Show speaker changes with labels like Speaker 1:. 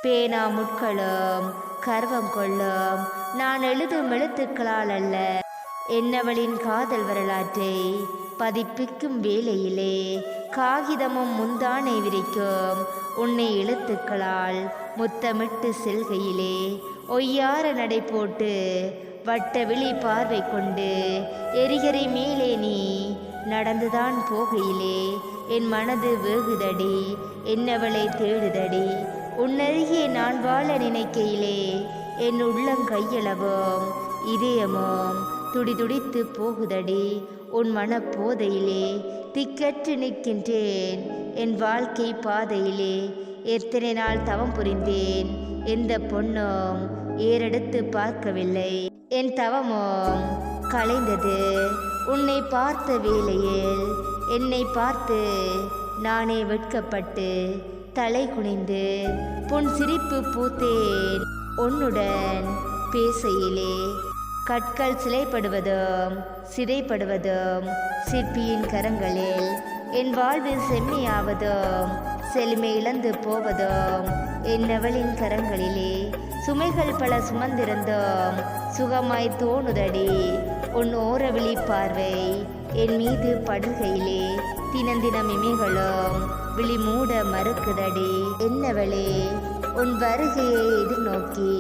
Speaker 1: பேனா முட்களும் கர்வம் கொள்ளும் நான் எழுதும் எழுத்துக்களால் அல்ல, என்னவளின் காதல் வரலாற்றை பதிப்பிக்கும் வேளையிலே காகிதமும் முந்தானை விரிக்கும் உன்னை எழுத்துக்களால் முத்தமிட்டு செல்கையிலே ஒய்யார நடை போட்டு வட்ட விழி பார்வை கொண்டு எரிகரை மேலே நீ நடந்துதான் போகையிலே என் மனது வேகுதடி, என்னவளை தேடுதடி. உன்னருகே நான் வாழ நினைக்கையிலே என் உள்ளம் கையளவும் இதயமும் துடிதுடித்து போகுதடி. உன் மனப்போதையிலே திக்கற்று நிற்கின்றேன், என் வாழ்க்கை பாதையிலே எத்தனை நாள் தவம் புரிந்தேன், எந்த பொண்ணும் ஏறெடுத்து பார்க்கவில்லை. என் தவமும் கலைந்தது உன்னை பார்த்த வேளையில், என்னை பார்த்து நானே வெட்கப்பட்டு தலை குனிந்து பொன் சிரிப்பு பூத்தேன் உன்னுடன் பேசையிலே. கற்கள் சிலைப்படுவதும் சிதைப்படுவதும் சிற்பியின் கரங்களில், என் வாழ்வில் செம்மையாவதும் செழுமை இழந்து போவதும் என்னவளின் கரங்களிலே. சுமைகள் பல சுமந்திருந்தோம் சுகமாய் தோணுதடி, உன் ஓரவிழி பார்வை என் மீது படுகையிலே தினந்தினம் இமைகளும் விழி மூட மறுக்குதடி. என்னவளே உன் வருகையை எதிர்நோக்கி